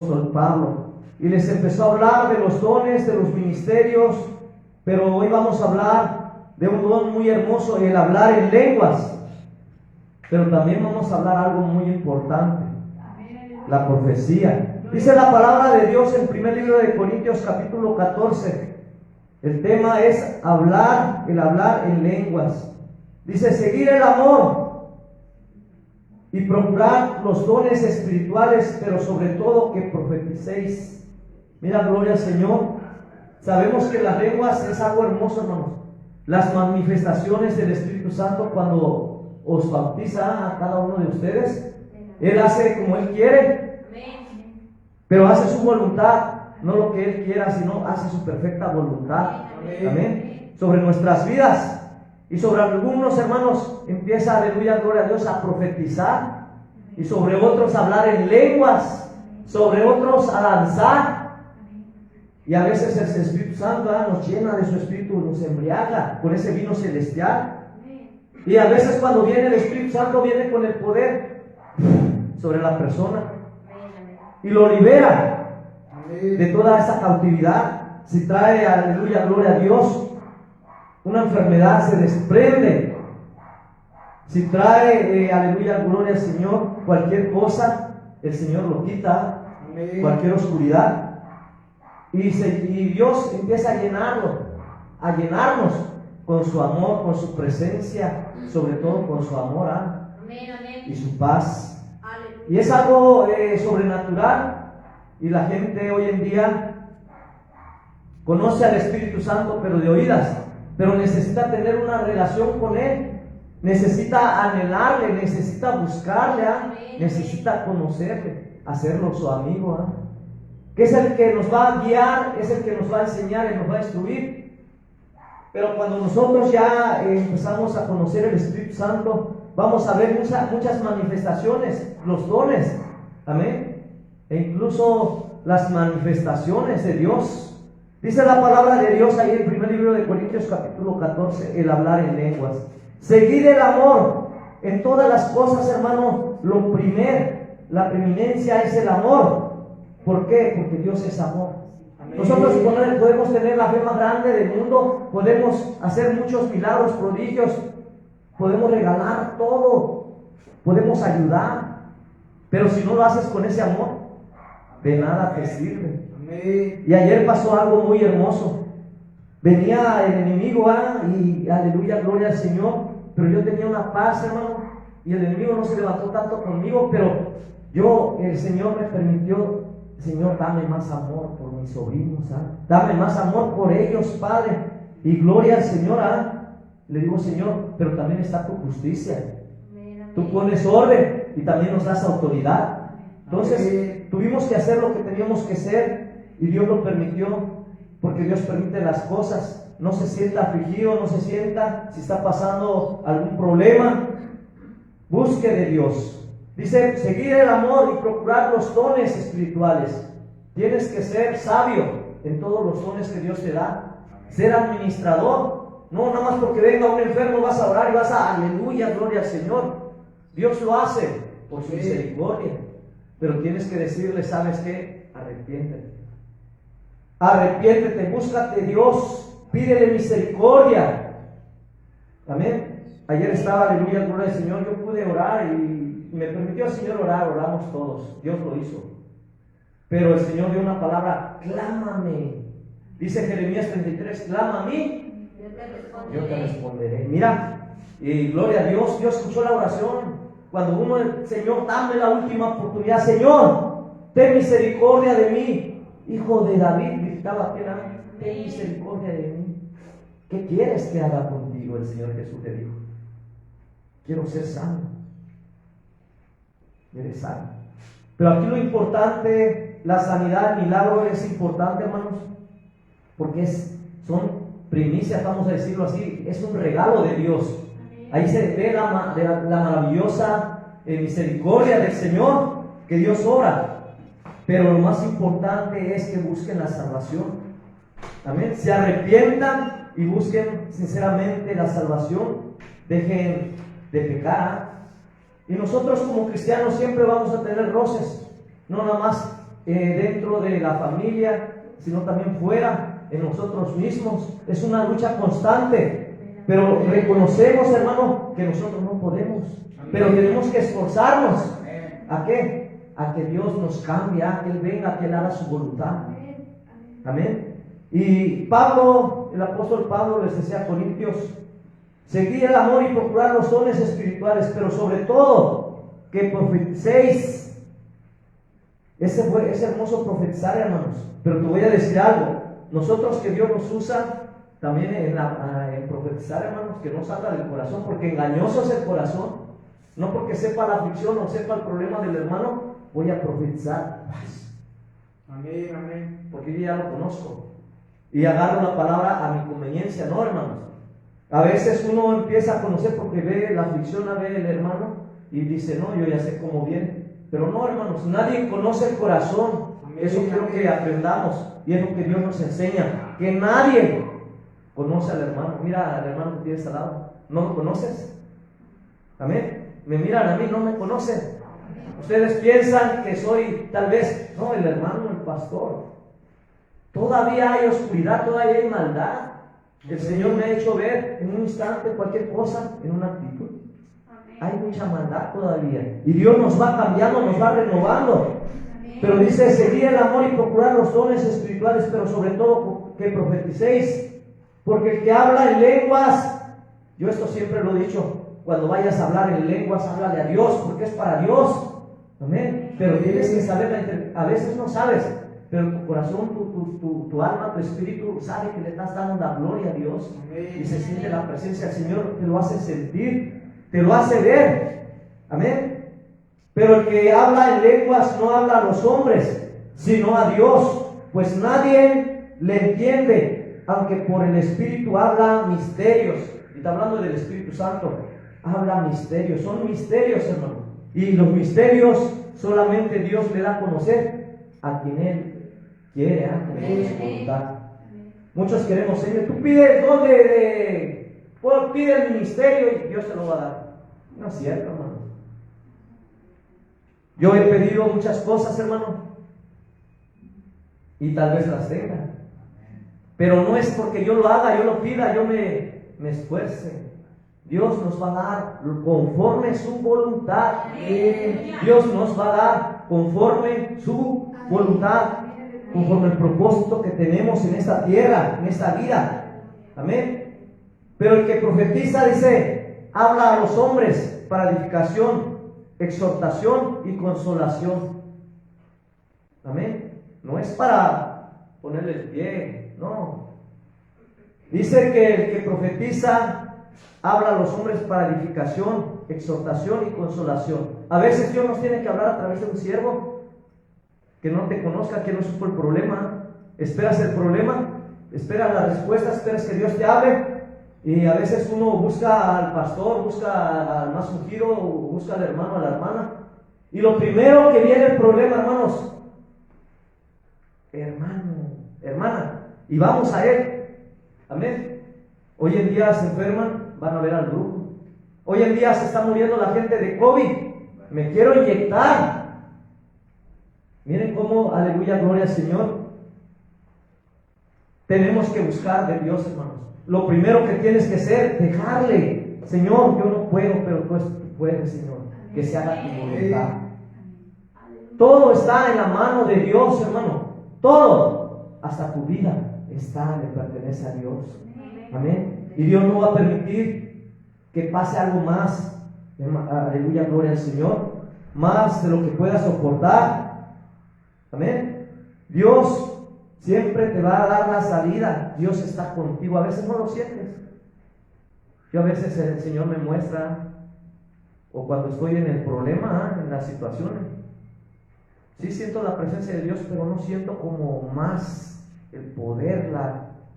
Pablo, y les empezó a hablar de los dones, de los ministerios, pero hoy vamos a hablar de un don muy hermoso, el hablar en lenguas, pero también vamos a hablar algo muy importante, la profecía. Dice la palabra de Dios en el primer libro de Corintios capítulo 14, el tema es hablar, el hablar en lenguas. Dice, seguir el amor y procurar los dones espirituales, pero sobre todo que profeticéis. Mira, gloria al Señor. Sabemos que las lenguas es algo hermoso, hermanos. Las manifestaciones del Espíritu Santo cuando os bautiza a cada uno de ustedes, Él hace como Él quiere, pero hace su voluntad, no lo que Él quiera, sino hace su perfecta voluntad. Amén. Sobre nuestras vidas. Y sobre algunos hermanos empieza, aleluya, gloria a Dios, a profetizar. Y sobre otros a hablar en lenguas. Sobre otros a lanzar. Y a veces el Espíritu Santo nos llena de su Espíritu, nos embriaga con ese vino celestial. Y a veces cuando viene el Espíritu Santo viene con el poder sobre la persona. Y lo libera de toda esa cautividad. Si trae, aleluya, gloria a Dios, una enfermedad, se desprende. Si trae, aleluya, gloria al Señor, cualquier cosa, el Señor lo quita. Amén. Cualquier oscuridad. Y Dios empieza a llenarnos con su amor, con su presencia, sobre todo con su amor y su paz. Y es algo sobrenatural. Y la gente hoy en día conoce al Espíritu Santo, pero de oídas. Pero necesita tener una relación con Él, necesita anhelarle, necesita buscarle, necesita conocerle, hacerlo su amigo, que es el que nos va a guiar, es el que nos va a enseñar y nos va a instruir. Pero cuando nosotros ya empezamos a conocer el Espíritu Santo, vamos a ver muchas manifestaciones, los dones, amén, e incluso las manifestaciones de Dios. Dice la palabra de Dios ahí en el primer libro de Corintios capítulo 14, el hablar en lenguas. Seguid el amor en todas las cosas, hermano. La preeminencia es el amor. ¿Por qué? Porque Dios es amor. Amén. Nosotros podemos tener la fe más grande del mundo, podemos hacer muchos milagros, prodigios, podemos regalar todo, podemos ayudar, pero si no lo haces con ese amor, de nada te sirve. Y ayer pasó algo muy hermoso. Venía el enemigo, y aleluya, gloria al Señor, pero yo tenía una paz, hermano, y el enemigo no se levantó tanto conmigo, pero el Señor me permitió, Señor, dame más amor por mis sobrinos, dame más amor por ellos, Padre, y gloria al Señor. Le digo, Señor, pero también está tu justicia. Tú pones orden y también nos das autoridad. Entonces tuvimos que hacer lo que teníamos que hacer. Y Dios lo permitió, porque Dios permite las cosas. No se sienta afligido, no se sienta si está pasando algún problema. Busque de Dios. Dice, seguir el amor y procurar los dones espirituales. Tienes que ser sabio en todos los dones que Dios te da. Ser administrador. No, nada más porque venga un enfermo vas a orar y vas a, aleluya, gloria al Señor. Dios lo hace por su misericordia. Pero tienes que decirle, ¿sabes qué? Arrepiéntete. Arrepiéntete, búscate Dios, pídele misericordia. Amén. Ayer estaba, aleluya, gloria al Señor, yo pude orar y me permitió el Señor orar, oramos todos, Dios lo hizo. Pero el Señor dio una palabra, clámame. Dice Jeremías 33, clama a mí, yo te responderé. Mira, y gloria a Dios, Dios escuchó la oración. Cuando uno, el Señor, dame la última oportunidad, Señor, ten misericordia de mí. Hijo de David, gritaba aquel ángel, ten misericordia de mí. ¿Qué quieres que haga contigo? El Señor Jesús le dijo, quiero ser sano. Eres sano. Pero aquí lo importante, la sanidad, el milagro es importante, hermanos, porque son primicias, vamos a decirlo así, es un regalo de Dios. Ahí se ve la maravillosa misericordia del Señor, que Dios obra. Pero lo más importante es que busquen la salvación. Amén. Se arrepientan y busquen sinceramente la salvación. Dejen de pecar. Y nosotros como cristianos siempre vamos a tener roces. No nada más dentro de la familia, sino también fuera, en nosotros mismos. Es una lucha constante, pero reconocemos, hermano, que nosotros no podemos, pero tenemos que esforzarnos. ¿A qué? A que Dios nos cambie, a que Él venga, a que Él haga su voluntad. Amén. Y Pablo, el apóstol Pablo, les decía a Corintios: seguid el amor y procurad los dones espirituales, pero sobre todo que profeticéis. Es hermoso profetizar, hermanos, pero te voy a decir algo. Nosotros, que Dios nos usa también en profetizar, hermanos, que no salga del corazón, porque engañoso es el corazón. No porque sepa la aflicción o sepa el problema del hermano, voy a profetizar paz. Amén, amén. Porque yo ya lo conozco y agarro la palabra a mi conveniencia, ¿no, hermanos? A veces uno empieza a conocer porque ve la aflicción, ve el hermano y dice: no, yo ya sé cómo viene. Pero no, hermanos, nadie conoce el corazón. Amén. Eso quiero que aprendamos, y es lo que Dios nos enseña, que nadie conoce al hermano. Mira al hermano que tienes al lado, ¿no lo conoces? Amén. Me miran a mí, no me conocen. Ustedes piensan que soy tal vez, no, el hermano, el pastor. Todavía hay oscuridad, todavía hay maldad. El Señor me ha hecho ver en un instante cualquier cosa, en una actitud. Hay mucha maldad todavía, y Dios nos va cambiando, nos va renovando. Pero dice: seguid el amor y procurad los dones espirituales, pero sobre todo que profeticéis, porque el que habla en lenguas, yo esto siempre lo he dicho, cuando vayas a hablar en lenguas, háblale a Dios, porque es para Dios. Amén. Pero tienes que saber, a veces no sabes, pero tu corazón, tu alma, tu espíritu sabe que le estás dando la gloria a Dios. Amén. Y se siente la presencia del Señor, te lo hace sentir, te lo hace ver. Amén. Pero el que habla en lenguas no habla a los hombres, sino a Dios, pues nadie le entiende, aunque por el Espíritu habla misterios. Y está hablando del Espíritu Santo, habla misterios, son misterios, hermano. Y los misterios solamente Dios le da a conocer a quien Él quiere, con su voluntad. Muchos queremos: Señor, tú pides pide el ministerio y Dios te lo va a dar. No es cierto, hermano. Yo he pedido muchas cosas, hermano, y tal vez las tenga, pero no es porque yo lo haga, yo lo pida, yo me esfuerce. Dios nos va a dar conforme su voluntad. Dios nos va a dar conforme su voluntad, conforme el propósito que tenemos en esta tierra, en esta vida. Amén. Pero el que profetiza, dice, habla a los hombres para edificación, exhortación y consolación. Amén. No es para ponerle el pie, no. Dice que el que profetiza habla a los hombres para edificación, exhortación y consolación. A veces Dios nos tiene que hablar a través de un siervo que no te conozca, que no supo el problema. Esperas el problema, esperas la respuesta, esperas que Dios te hable. Y a veces uno busca al pastor, busca al más ungido, busca al hermano, a la hermana. Y lo primero que viene el problema, hermanos: hermano, hermana, y vamos a él. Amén. Hoy en día se enferman, van a ver al brujo. Hoy en día se está muriendo la gente de COVID. Me quiero inyectar. Miren cómo, aleluya, gloria al Señor. Tenemos que buscar de Dios, hermanos. Lo primero que tienes que hacer, dejarle: Señor, yo no puedo, pero tú puedes, Señor. Que se haga tu voluntad. Todo está en la mano de Dios, hermano. Todo, hasta tu vida, le pertenece a Dios. Amén. Y Dios no va a permitir que pase algo más. Aleluya, gloria al Señor. Más de lo que puedas soportar. Amén. Dios siempre te va a dar la salida. Dios está contigo. A veces no lo sientes. Yo a veces el Señor me muestra, o cuando estoy en el problema, en las situaciones, sí siento la presencia de Dios, pero no siento como más el poder.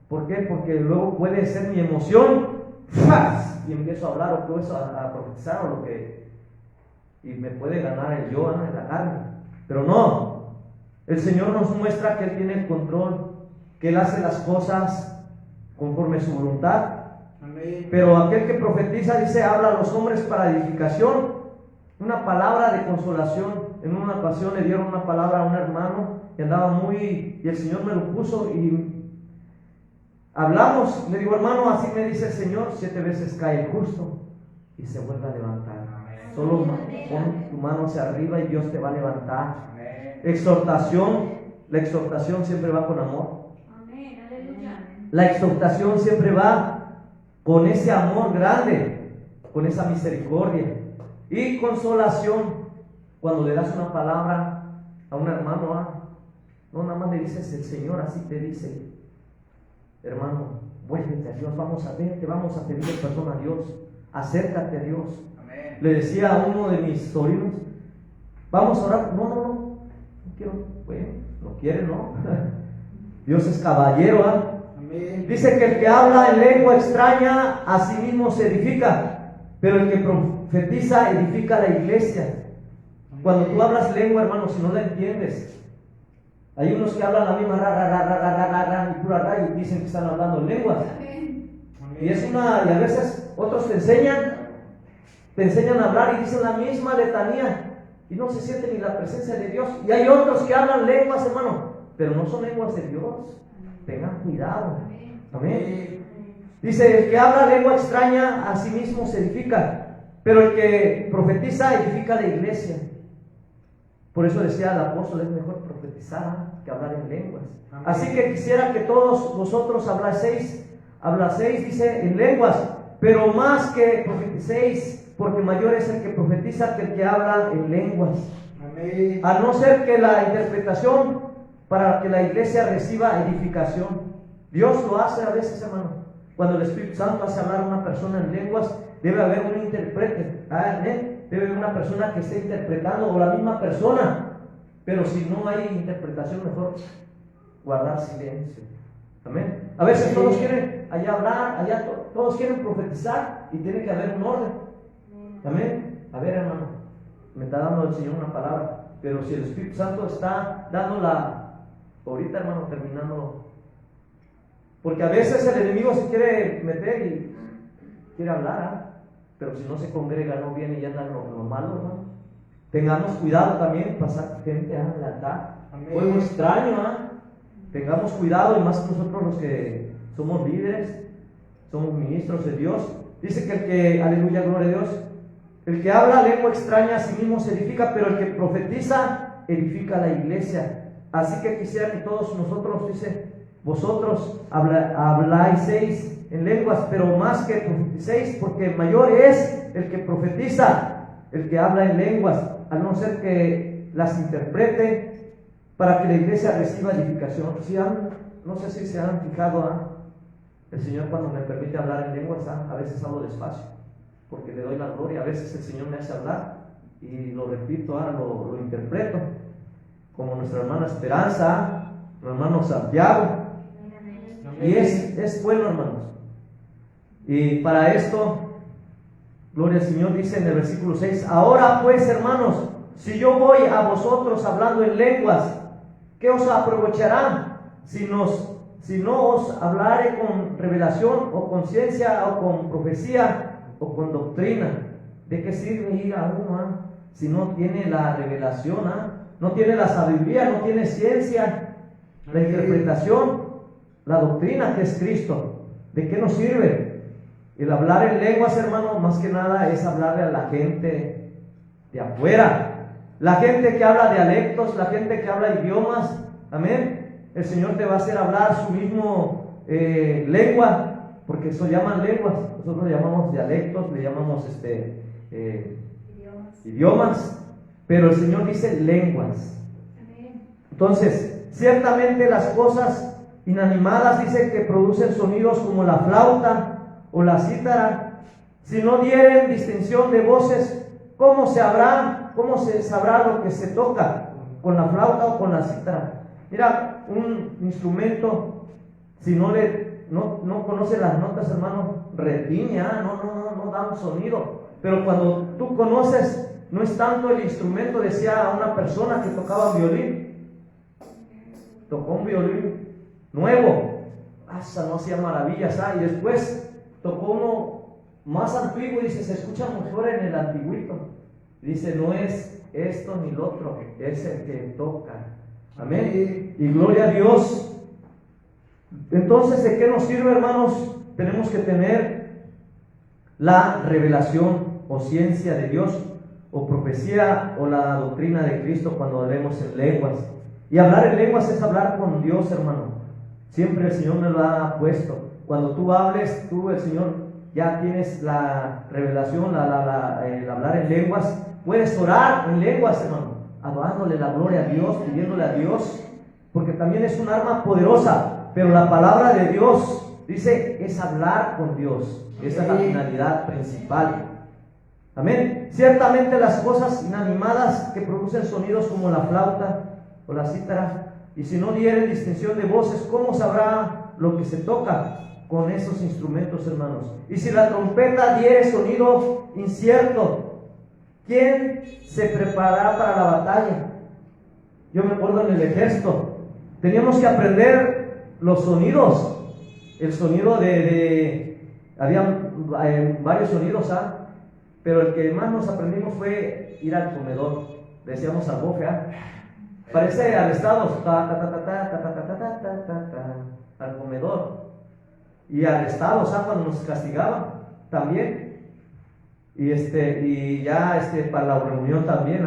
¿Por qué? Porque luego puede ser mi emoción, ¡faz!, y empiezo a hablar, o empiezo a profetizar, o lo que, y me puede ganar el yo, en la carne. Pero no, el Señor nos muestra que Él tiene el control, que Él hace las cosas conforme a su voluntad. Amén. Pero aquel que profetiza, dice, habla a los hombres para edificación, una palabra de consolación. en una ocasión le dieron una palabra a un hermano que andaba y el Señor me lo puso y hablamos. Le digo, hermano, así me dice el Señor, 7 veces cae el justo y se vuelve a levantar. Solo pon tu mano hacia arriba y Dios te va a levantar. Exhortación, la exhortación siempre va con amor. La exhortación siempre va con ese amor grande, con esa misericordia. Y consolación, cuando le das una palabra a un hermano, no nada más le dices, el Señor así te dice, hermano, vuélvete a Dios, vamos a verte, vamos a pedirle perdón a Dios, acércate a Dios. Amén. Le decía a uno de mis sobrinos, vamos a orar. No quiero. Bueno, no quiere, no. Dios es caballero, Amén. Dice que el que habla en lengua extraña a sí mismo se edifica, pero el que profetiza edifica la iglesia. Amén. Cuando tú hablas lengua, hermano, si no la entiendes, hay unos que hablan la misma y pura y dicen que están hablando en lenguas. Amén. Y a veces otros te enseñan a hablar y dicen la misma letanía y no se siente ni la presencia de Dios. Y hay otros que hablan lenguas, hermano, pero no son lenguas de Dios. Tengan cuidado. Amén. Dice, el que habla lengua extraña a sí mismo se edifica, pero el que profetiza edifica la iglesia. Por eso decía el apóstol, es mejor profetizar que hablar en lenguas. Amén. Así que quisiera que todos vosotros hablaseis, dice, en lenguas, pero más que profeticéis, porque mayor es el que profetiza que el que habla en lenguas. Amén. A no ser que la interpretación para que la iglesia reciba edificación. Dios lo hace a veces, hermano. Cuando el Espíritu Santo hace hablar a una persona en lenguas, debe haber un intérprete. Amén. Debe haber una persona que esté interpretando, o la misma persona. Pero si no hay interpretación, mejor guardar silencio. Amén. A veces todos quieren allá hablar, todos quieren profetizar y tiene que haber un orden. Amén. A ver, hermano, me está dando el Señor una palabra, pero si el Espíritu Santo está dándola ahorita, hermano, terminando. Porque a veces el enemigo se quiere meter y quiere hablar, pero si no se congrega, no viene y anda lo malo, hermano. Tengamos cuidado también, pasar gente al altar. Fuego extraño, Tengamos cuidado, y más nosotros los que somos líderes, somos ministros de Dios. Dice que el que, aleluya, gloria a Dios, el que habla lengua extraña a sí mismo se edifica, pero el que profetiza edifica la iglesia. Así que quisiera que todos nosotros, dice, vosotros habláis en lenguas, pero más que profeticéis, porque mayor es el que profetiza, el que habla en lenguas, al no ser que las interprete, para que la iglesia reciba edificación. No sé si se han fijado, el Señor cuando me permite hablar en lenguas, a veces hablo despacio, porque le doy la gloria. A veces el Señor me hace hablar y lo repito, lo interpreto, como nuestra hermana Esperanza, nuestro hermano Santiago. Y es bueno, hermanos. Y para esto, gloria al Señor, dice en el versículo 6, ahora pues, hermanos, si yo voy a vosotros hablando en lenguas, ¿qué os aprovechará si no os hablare con revelación o con ciencia o con profecía o con doctrina? ¿De qué sirve ir a uno si no tiene la revelación, no tiene la sabiduría, no tiene ciencia, la interpretación, la doctrina que es Cristo? ¿De qué nos sirve? El hablar en lenguas, hermano, más que nada es hablarle a la gente de afuera. La gente que habla dialectos, la gente que habla idiomas, amén. El Señor te va a hacer hablar su mismo lengua, porque eso llaman lenguas. Nosotros le llamamos dialectos, le llamamos idiomas, pero el Señor dice lenguas. Amén. Entonces, ciertamente las cosas inanimadas, dice, que producen sonidos como la flauta o la cítara, si no dieren distinción de voces, ¿cómo se sabrá lo que se toca con la flauta o con la cítara? Mira, un instrumento, si no conoce las notas, hermano, retiña, no da un sonido. Pero cuando tú conoces, no es tanto el instrumento. Decía a una persona que tocaba violín, tocó un violín nuevo, no hacía maravillas, y después tocó uno más antiguo y dice, se escucha mejor en el antiguito. Dice, no es esto ni lo otro, es el que toca. Amén. Y gloria a Dios. Entonces, ¿de qué nos sirve, hermanos? Tenemos que tener la revelación o ciencia de Dios, o profecía, o la doctrina de Cristo cuando hablemos en lenguas. Y hablar en lenguas es hablar con Dios, hermano. Siempre el Señor me lo ha puesto. Cuando tú hables, tú, el Señor, ya tienes la revelación, el hablar en lenguas. Puedes orar en lenguas, hermano, adorándole la gloria a Dios, pidiéndole a Dios, porque también es un arma poderosa. Pero la palabra de Dios, dice, es hablar con Dios. Esa es la finalidad principal. Amén. Ciertamente las cosas inanimadas que producen sonidos como la flauta o la cítara, y si no dieren distinción de voces, ¿cómo sabrá lo que se toca con esos instrumentos, hermanos? Y si la trompeta diere sonido incierto, ¿quién se preparará para la batalla? Yo me acuerdo en el ejército, teníamos que aprender los sonidos. El sonido había varios sonidos, pero el que más nos aprendimos fue ir al comedor. Decíamos al bofe, parece al estado, al comedor. Y al estado, cuando nos castigaban también. Y ya para la reunión también,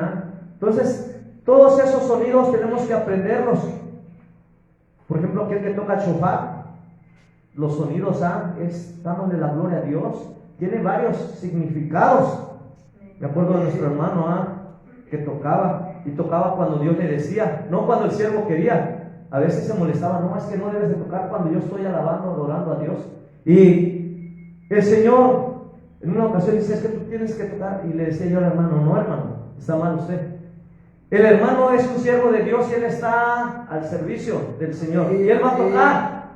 Entonces, todos esos sonidos tenemos que aprenderlos. Por ejemplo, aquel que toca chofar, los sonidos, es dándole la gloria a Dios. Tiene varios significados. Me acuerdo de nuestro hermano, que tocaba, y tocaba cuando Dios le decía, no cuando el siervo quería. A veces se molestaba, no, es que no debes de tocar cuando yo estoy alabando, adorando a Dios. Y el Señor en una ocasión dice, es que tú tienes que tocar. Y le decía yo al hermano, no, hermano, está mal usted. El hermano es un siervo de Dios y él está al servicio del Señor. Y él va a tocar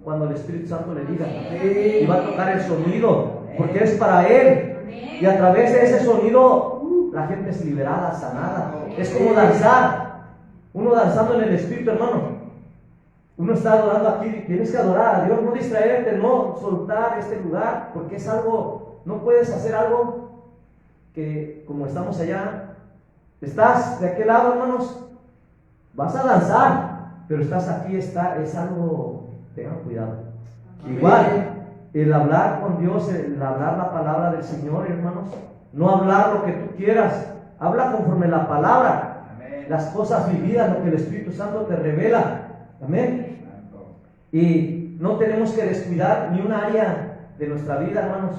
cuando el Espíritu Santo le diga. Y va a tocar el sonido, porque es para él. Y a través de ese sonido, la gente es liberada, sanada. Es como danzar. Uno danzando en el Espíritu, hermano. Uno está adorando aquí, tienes que adorar a Dios, no distraerte, no soltar este lugar, porque es algo, no puedes hacer algo que, como estamos allá, estás de aquel lado, hermanos, vas a danzar, pero estás aquí, es algo, tengan cuidado. Igual, el hablar con Dios, el hablar la palabra del Señor, hermanos, no hablar lo que tú quieras, habla conforme la palabra. Las cosas vividas, lo que el Espíritu Santo te revela. Amén. Y no tenemos que descuidar ni un área de nuestra vida, hermanos.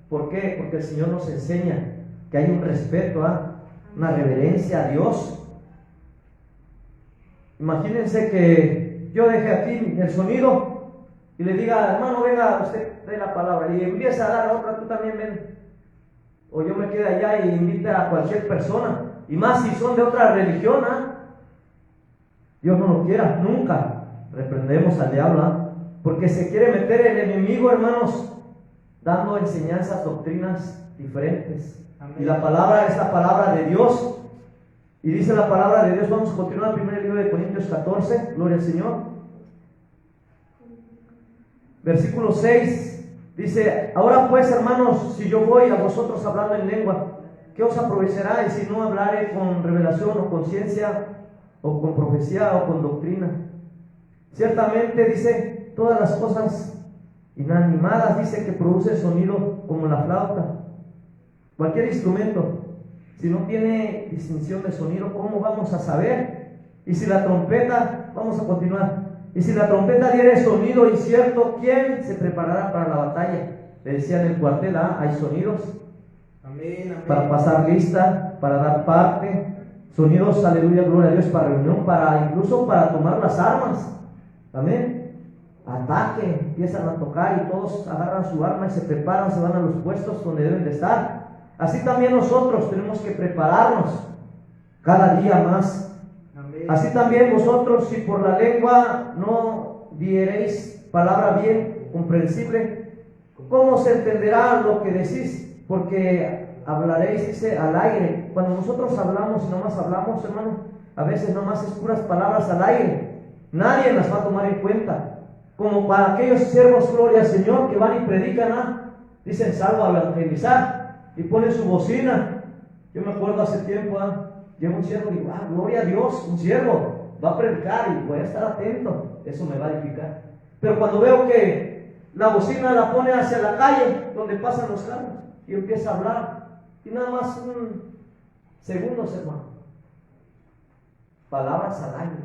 ¿Por qué? Porque el Señor nos enseña que hay un respeto, una reverencia a Dios. Imagínense que yo deje aquí el sonido y le diga, hermano, venga, usted dé la palabra, y empieza a dar otra, tú también ven. O yo me quedo allá y invita a cualquier persona. Y más si son de otra religión, Dios no lo quiera, nunca reprendemos al diablo, porque se quiere meter el enemigo, hermanos, dando enseñanzas, doctrinas diferentes. Amén. Y la palabra es la palabra de Dios. Y dice la palabra de Dios, vamos a continuar el primer libro de Corintios 14, gloria al Señor. Versículo 6, dice, ahora pues, hermanos, si yo voy a vosotros hablando en lengua, ¿qué os aprovechará? Y si no hablaré con revelación o con ciencia o con profecía o con doctrina. Ciertamente, dice, todas las cosas inanimadas, dice, que producen sonido como la flauta, cualquier instrumento, si no tiene distinción de sonido, ¿cómo vamos a saber? Y si la trompeta, vamos a continuar, y si la trompeta diere sonido incierto, ¿quién se preparará para la batalla? Le decía en el cuartel, hay sonidos. Amén, amén. Para pasar lista, para dar parte, sonidos, aleluya, gloria a Dios, para reunión, incluso para tomar las armas. Amén. Ataque, empiezan a tocar y todos agarran su arma y se preparan, se van a los puestos donde deben de estar. Así también nosotros tenemos que prepararnos cada día más. Amén. Así también vosotros, si por la lengua no diereis palabra bien comprensible, ¿cómo se entenderá lo que decís? Porque hablaréis, dice, al aire. Cuando nosotros hablamos y nomás hablamos, hermano, a veces nomás es puras palabras al aire. Nadie las va a tomar en cuenta. Como para aquellos siervos, gloria al Señor, que van y predican, dicen, salgo a evangelizar, y ponen su bocina. Yo me acuerdo hace tiempo, Llega un siervo y digo, gloria a Dios, un siervo va a predicar y voy a estar atento, eso me va a edificar. Pero cuando veo que la bocina la pone hacia la calle donde pasan los carros y empieza a hablar, y nada más segundos, hermano, palabras al aire.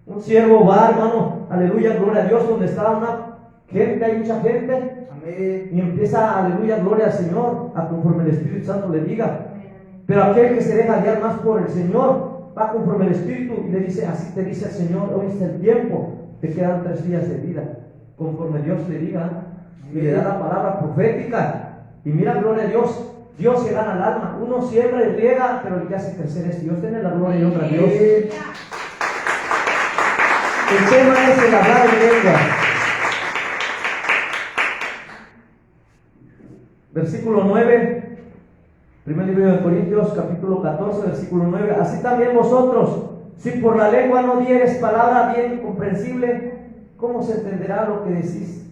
Un siervo va, hermano, aleluya, gloria a Dios, donde está una gente, hay mucha gente, Amén. y empieza, aleluya, gloria al Señor, a conforme el Espíritu Santo le diga. Pero aquel que se deja guiar más por el Señor, va conforme el Espíritu y le dice, así te dice el Señor, hoy es el tiempo, te quedan 3 días de vida, conforme Dios le diga, y le da la palabra profética. Y mira, gloria a Dios, Dios se gana el alma. Uno siembra y riega, pero el que hace crecer es Dios. Denle la gloria y honra a Dios. El tema es el hablar en lengua. Versículo 9, primer libro de Corintios, capítulo 14, versículo 9. Así también vosotros, si por la lengua no dieres palabra bien comprensible, ¿cómo se entenderá lo que decís?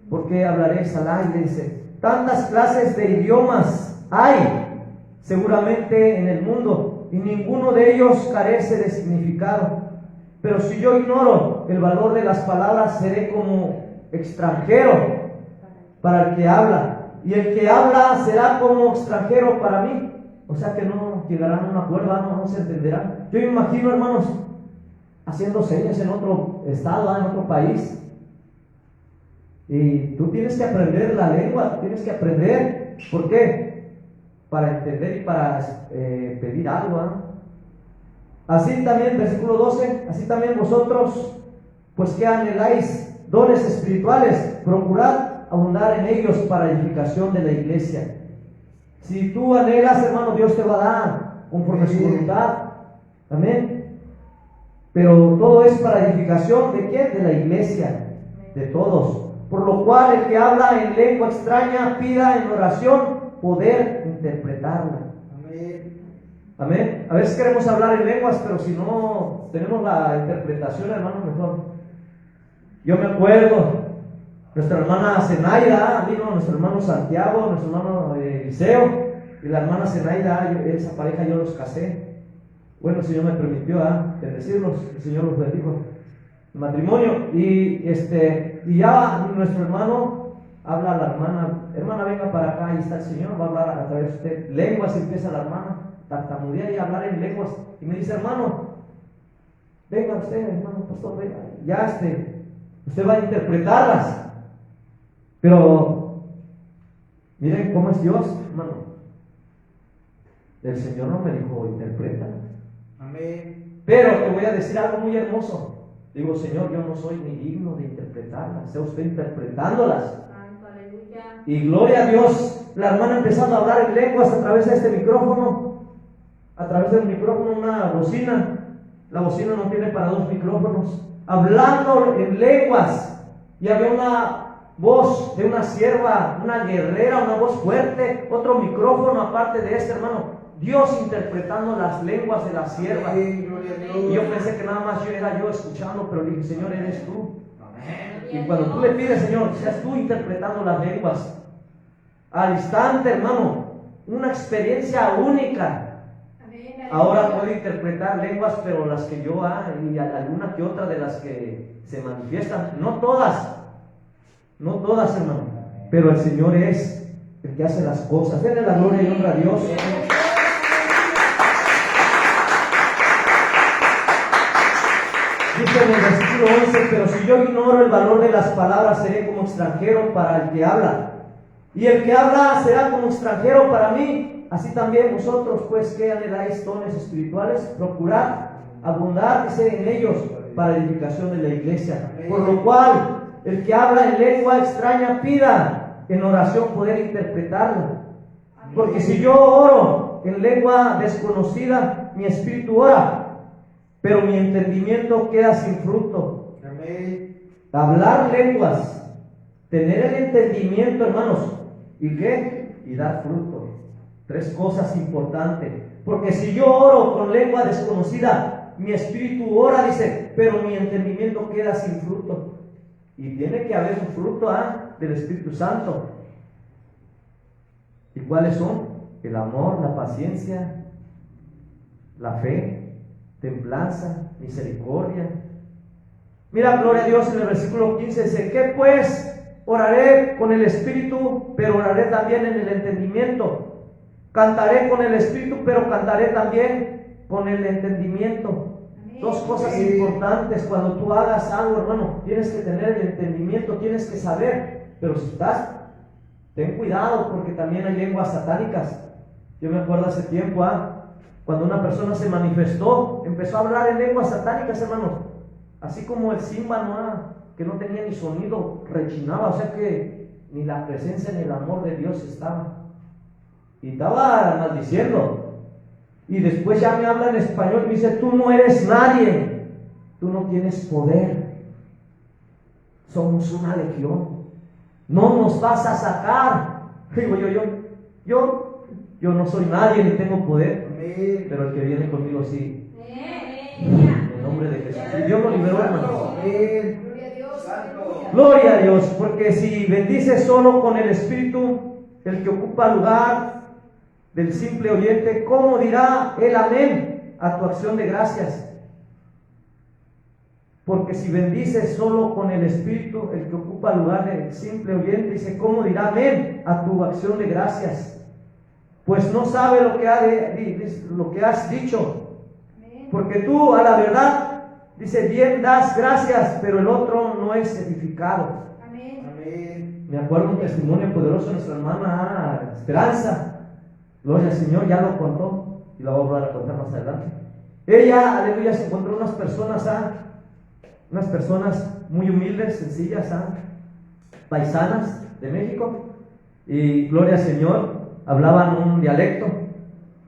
¿Por qué hablaréis al aire? Dice, tantas clases de idiomas hay seguramente en el mundo, y ninguno de ellos carece de significado. Pero si yo ignoro el valor de las palabras, seré como extranjero para el que habla, y el que habla será como extranjero para mí. O sea que no llegarán a un acuerdo, no se entenderán. Yo me imagino, hermanos, haciendo señas en otro estado, en otro país. Y tú tienes que aprender la lengua, tienes que aprender. ¿Por qué? Para entender y para pedir algo. Así también, versículo 12, así también vosotros, pues que anheláis dones espirituales, procurad abundar en ellos para edificación de la iglesia. Si tú anhelas, hermano, Dios te va a dar conforme a su voluntad. Amén. Pero todo es para edificación ¿de quién? De la iglesia, de todos. Por lo cual el que habla en lengua extraña pida en oración poder interpretarla. Amén. Amén. A veces queremos hablar en lenguas, pero si no tenemos la interpretación, hermano, mejor. Yo me acuerdo, nuestra hermana Zenaida, vino nuestro hermano Santiago, nuestro hermano Eliseo, y la hermana Zenaida, esa pareja yo los casé. Bueno, el Señor me permitió bendecirlos, el Señor los bendijo. Matrimonio, y ya nuestro hermano habla a la hermana, venga para acá, ahí está el Señor, va a hablar a través de usted. Lenguas, empieza la hermana, tartamudear y hablar en lenguas, y me dice, hermano, venga usted, hermano pastor, venga, ya usted va a interpretarlas. Pero miren cómo es Dios, hermano. El Señor no me dijo interpreta. Amén. Pero te voy a decir algo muy hermoso. Digo, Señor, yo no soy ni digno de interpretarlas, sea usted interpretándolas. Y gloria a Dios, la hermana empezando a hablar en lenguas a través de este micrófono, a través del micrófono, una bocina. La bocina no tiene para 2 micrófonos. Hablando en lenguas, y había una voz de una sierva, una guerrera, una voz fuerte, otro micrófono aparte de este, hermano. Dios interpretando las lenguas de la sierva. Amén, gloria a Dios. Y yo pensé que nada más era yo escuchando, pero dije, Señor, eres tú. Y cuando tú le pides, Señor, seas tú interpretando las lenguas. Al instante, hermano, una experiencia única. Ahora puedo interpretar lenguas, pero las que yo y alguna que otra de las que se manifiestan, no todas, hermano, pero el Señor es el que hace las cosas. Denle la gloria y honra a Dios. Dice en el versículo 11, pero si yo ignoro el valor de las palabras, seré como extranjero para el que habla, y el que habla será como extranjero para mí. Así también vosotros, pues, que anheláis dones espirituales, procurad abundar en ellos para edificación de la iglesia. Por lo cual, el que habla en lengua extraña pida en oración poder interpretarla. Porque si yo oro en lengua desconocida, mi espíritu ora, pero mi entendimiento queda sin fruto. Amén. Hablar lenguas, tener el entendimiento, hermanos, ¿y qué? Y dar fruto. 3 cosas importantes. Porque si yo oro con lengua desconocida, mi espíritu ora, dice, pero mi entendimiento queda sin fruto. Y tiene que haber un fruto del Espíritu Santo. ¿Y cuáles son? El amor, la paciencia, la fe, templanza, misericordia. Mira, gloria a Dios, en el versículo 15 dice, ¿qué pues? Oraré con el Espíritu, pero oraré también en el entendimiento. Cantaré con el Espíritu, pero cantaré también con el entendimiento. Amén. Dos cosas importantes cuando tú hagas algo, hermano. Tienes que tener el entendimiento, tienes que saber. Pero si estás, ten cuidado, porque también hay lenguas satánicas. Yo me acuerdo hace tiempo, cuando una persona se manifestó, empezó a hablar en lenguas satánicas, hermanos. Así como el címbalo, que no tenía ni sonido, rechinaba, o sea que ni la presencia ni el amor de Dios estaba. Y estaba maldiciendo. Y después ya me habla en español y me dice, tú no eres nadie, tú no tienes poder. Somos una legión. No nos vas a sacar. Digo yo no soy nadie ni tengo poder. Amén. Pero el que viene conmigo sí. En el nombre de Jesús. Y Dios lo liberó, hermano. Amén. Gloria a Dios, porque si bendices solo con el Espíritu, el que ocupa lugar del simple oyente, ¿cómo dirá el amén a tu acción de gracias? Porque si bendices solo con el Espíritu, el que ocupa lugar del simple oyente, dice, ¿cómo dirá amén a tu acción de gracias? Pues no sabe lo que has dicho, porque tú a la verdad, dice, bien das gracias, pero el otro no es edificado. Amén. Me acuerdo un testimonio poderoso de nuestra hermana Esperanza. Gloria al Señor, ya lo contó y lo voy a volver a contar más adelante. Ella, aleluya, se encontró unas personas muy humildes, sencillas, paisanas de México, y gloria al Señor, hablaban un dialecto.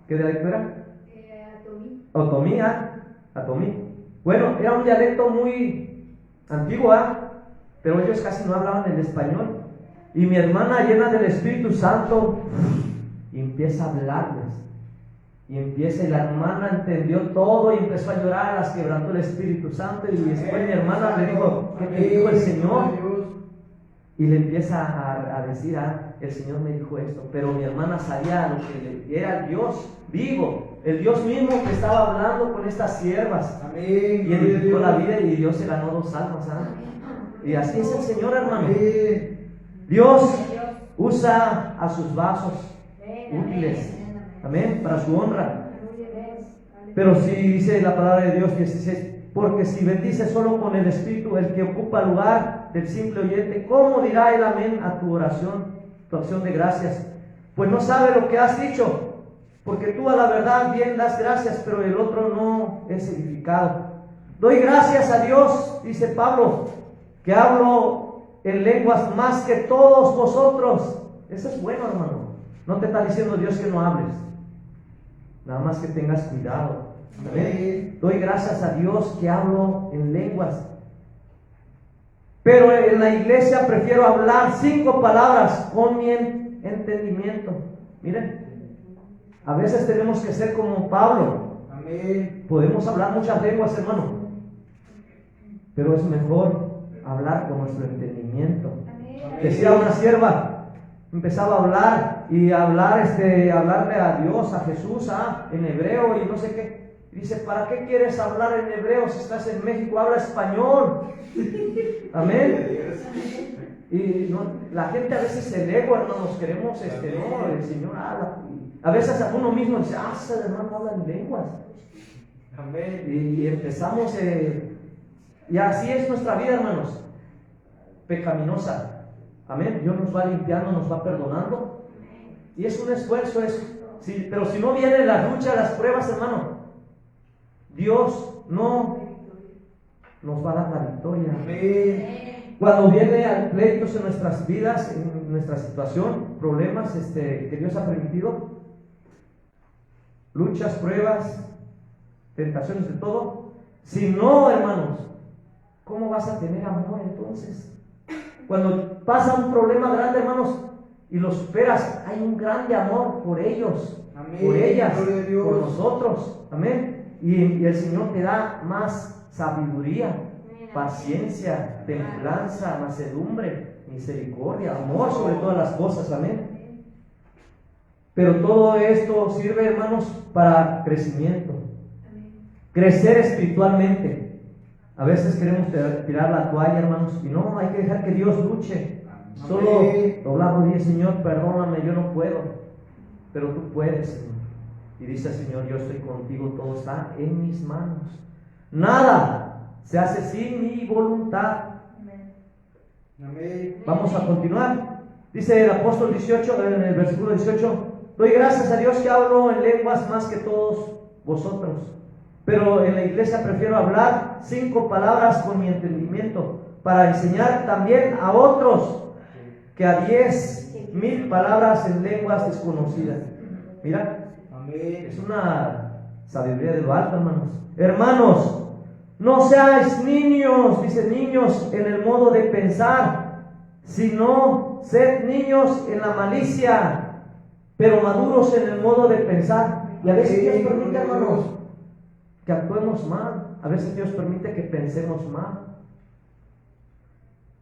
¿Qué dialecto era? Otomí. Bueno, era un dialecto muy antiguo, pero ellos casi no hablaban el español. Y mi hermana, llena del Espíritu Santo, y empieza a hablarles. Y la hermana entendió todo y empezó a llorar, las quebrantó el Espíritu Santo. Y después mi hermana le dijo, ¿qué te dijo el Señor? Y le empieza a decir, el Señor me dijo esto. Pero mi hermana sabía lo que era el Dios vivo, el Dios mismo que estaba hablando con estas siervas. Amén. Y edificó la vida y Dios se ganó 2 almas. Y así es el Señor, hermano. Dios usa a sus vasos útiles. Amén, para su honra. Pero si dice la palabra de Dios 16, porque si bendices solo con el Espíritu, el que ocupa lugar del simple oyente, ¿cómo dirá el amén a tu oración, tu acción de gracias? Pues no sabe lo que has dicho, porque tú a la verdad bien das gracias, pero el otro no es edificado. Doy gracias a Dios, dice Pablo, que hablo en lenguas más que todos vosotros. Eso es bueno, hermano. No te está diciendo Dios que no hables, nada más que tengas cuidado. ¿Amén? Doy gracias a Dios que hablo en lenguas. Pero en la iglesia prefiero hablar 5 palabras con mi entendimiento. Miren, a veces tenemos que ser como Pablo. Amén. Podemos hablar muchas lenguas, hermano, pero es mejor hablar con nuestro entendimiento. Decía una sierva, empezaba a hablar y hablarle a Dios, a Jesús, en hebreo y no sé qué. Dice, ¿para qué quieres hablar en hebreo si estás en México? Habla español. Amén. Y la gente a veces se lega, hermanos, queremos, no, el Señor habla. A veces a uno mismo dice, ese hermano habla en lenguas. Amén. Y empezamos, y así es nuestra vida, hermanos, pecaminosa. Amén. Dios nos va limpiando, nos va perdonando. Y es un esfuerzo eso. Sí, pero si no viene la lucha, las pruebas, hermano, Dios no nos va a dar la victoria. Amén. Cuando viene al pleitos en nuestras vidas, en nuestra situación, problemas que Dios ha permitido, luchas, pruebas, tentaciones de todo, si no, hermanos, ¿cómo vas a tener amor entonces? Cuando pasa un problema grande, hermanos, y lo superas, hay un grande amor por ellos, amén, por ellas, por nosotros. Amén. Y el Señor te da más sabiduría, paciencia, templanza, mansedumbre, misericordia, amor sobre todas las cosas. Amén. Pero todo esto sirve, hermanos, para crecimiento. crecer espiritualmente. A veces queremos tirar la toalla, hermanos, y no, hay que dejar que Dios luche. Solo doblar rodillas, Señor, perdóname, yo no puedo, pero tú puedes, Señor. Y dice el Señor, yo estoy contigo, todo está en mis manos. Nada se hace sin mi voluntad. Amén. Vamos a continuar. Dice el apóstol 18, en el versículo 18, doy gracias a Dios que hablo en lenguas más que todos vosotros, pero en la iglesia prefiero hablar 5 palabras con mi entendimiento, para enseñar también a otros, que a 10,000 palabras en lenguas desconocidas. Mira, Amén. es una sabiduría de lo alto, hermanos. Hermanos, no seáis niños, dice niños, en el modo de pensar, sino sed niños en la malicia, pero maduros en el modo de pensar. Y a veces Dios permite, hermanos, que actuemos mal. A veces Dios permite que pensemos mal.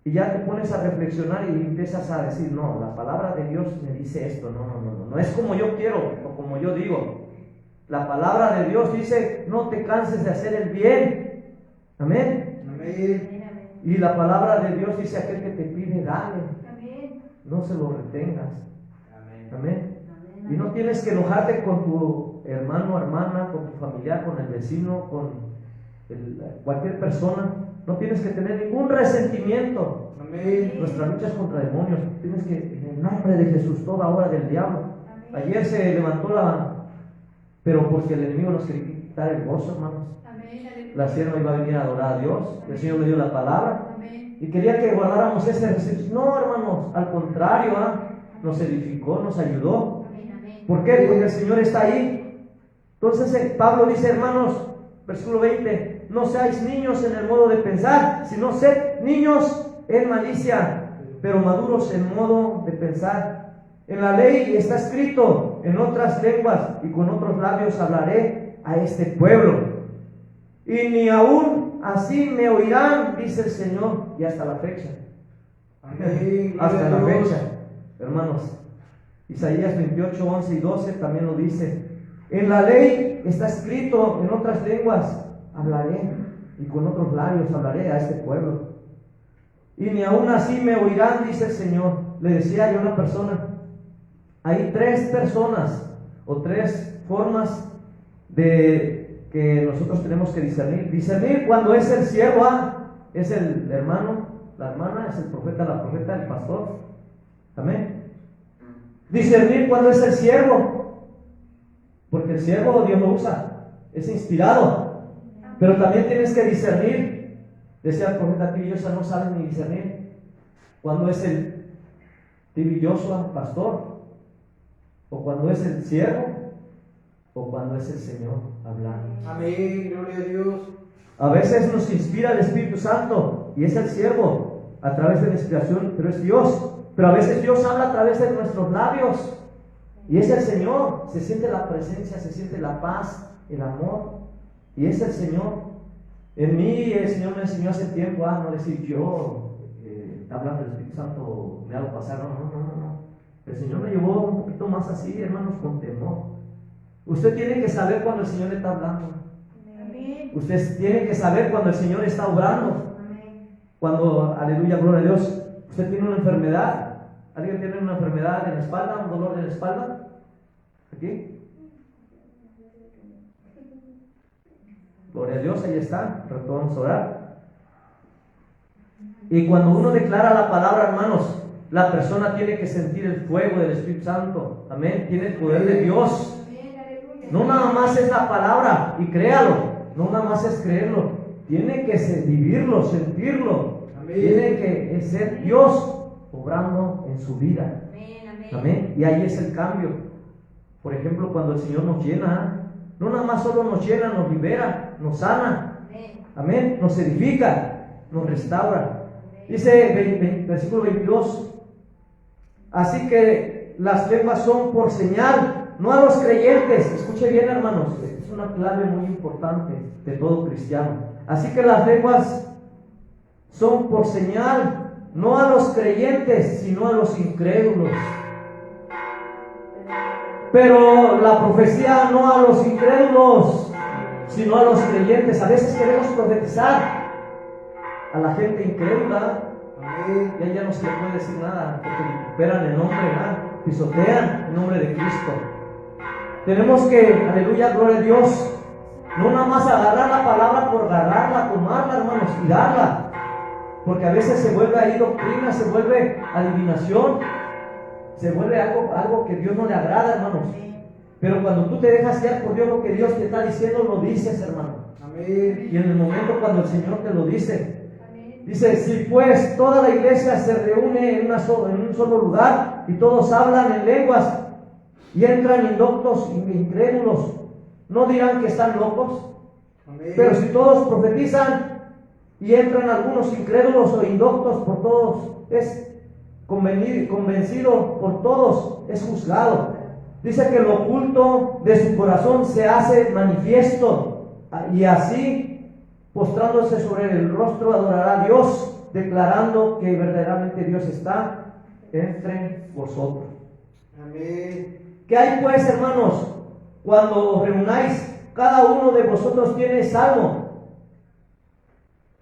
Y ya te pones a reflexionar y empiezas a decir, no, la palabra de Dios me dice esto, no es como yo quiero o como yo digo. La palabra de Dios dice, no te canses de hacer el bien. Amén. Amén. Y la palabra de Dios dice, aquel que te pide, dale. No se lo retengas. Amén. Y no tienes que enojarte con tu hermano o hermana, con tu familiar, con el vecino, con cualquier persona. No tienes que tener ningún resentimiento. Amén. Nuestra lucha es contra demonios. Tienes que, en el nombre de Jesús, toda obra del diablo. Ayer se levantó pero porque el enemigo nos quería quitar el gozo, hermanos. La sierva iba a venir a adorar a Dios. El Señor me dio la palabra. Y quería que guardáramos ese resentimiento. No, hermanos, al contrario, nos edificó, nos ayudó. ¿Por qué? Porque el Señor está ahí. Entonces Pablo dice, hermanos, versículo 20, no seáis niños en el modo de pensar, sino sed niños en malicia, pero maduros en modo de pensar. En la ley está escrito, en otras lenguas y con otros labios hablaré a este pueblo. Y ni aún así me oirán, dice el Señor, y hasta la fecha. Amén. Hasta la fecha, hermanos. Isaías 28, 11 y 12 también lo dice. En la ley está escrito, en otras lenguas hablaré, y con otros labios hablaré a este pueblo. Y ni aún así me oirán, dice el Señor. Le decía yo a una persona, hay 3 personas o 3 formas de que nosotros tenemos que discernir. Discernir cuando es el siervo, es el hermano, la hermana, es el profeta, la profeta, el pastor. Amén. Discernir cuando es el siervo, porque el siervo Dios lo usa, es inspirado. Pero también tienes que discernir, decía el profeta Tibillosa, no saben ni discernir cuando es el Tibillosa pastor, o cuando es el siervo, o cuando es el Señor hablando. Amén. Gloria a Dios. A veces nos inspira el Espíritu Santo y es el siervo a través de la inspiración, pero es Dios. Pero a veces Dios habla a través de nuestros labios y es el Señor. Se siente la presencia, se siente la paz, el amor, y es el Señor. En mí el Señor me enseñó hace tiempo a no decir yo hablando del Espíritu Santo me hago pasar. No. El Señor me llevó un poquito más así, hermanos, con temor. Usted tiene que saber cuando el Señor le está hablando. Usted tiene que saber cuando el Señor está obrando. Cuando, aleluya, gloria a Dios, usted tiene una enfermedad. ¿Alguien tiene una enfermedad en la espalda? ¿Un dolor en la espalda? ¿Aquí? Gloria a Dios, ahí está. Vamos a orar. Y cuando uno declara la palabra, hermanos, la persona tiene que sentir el fuego del Espíritu Santo. Amén. Tiene el poder de Dios. No nada más es la palabra, y créalo. No nada más es creerlo. Tiene que vivirlo, sentirlo. Amén. Tiene que ser Dios obrando en su vida. Amén. Y ahí es el cambio. Por ejemplo, cuando el Señor nos llena, no nada más solo nos llena, nos libera, nos sana. Amén. Nos edifica, nos restaura. Dice versículo 22. Así que las lenguas son por señal, no a los creyentes. Escuche bien, hermanos, es una clave muy importante de todo cristiano. Así que las lenguas son por señal, no a los creyentes, sino a los incrédulos. Pero la profecía no a los incrédulos. sino a los creyentes. A veces queremos profetizar a la gente incrédula, Amén. y ahí ya no se le puede decir nada, porque recuperan el nombre, ¿verdad? Pisotean el nombre de Cristo. Tenemos que, aleluya, gloria a Dios, no nada más agarrar la palabra por agarrarla, tomarla, hermanos, y darla, porque a veces se vuelve ahí doctrina, se vuelve adivinación, se vuelve algo que Dios no le agrada, hermanos. Pero cuando tú te dejas guiar por Dios, lo que Dios te está diciendo, lo dices, hermano. Amén. Y en el momento cuando el Señor te lo dice, dice: si pues toda la iglesia se reúne en un solo lugar y todos hablan en lenguas y entran indoctos e incrédulos, ¿no dirán que están locos? Amén. Pero si todos profetizan y entran algunos incrédulos o indoctos, por todos es convencido, por todos es juzgado. Dice que lo oculto de su corazón se hace manifiesto, y así, postrándose sobre el rostro, adorará a Dios, declarando que verdaderamente Dios está entre vosotros. Amén. ¿Qué hay pues, hermanos? Cuando os reunáis, cada uno de vosotros tiene salmo,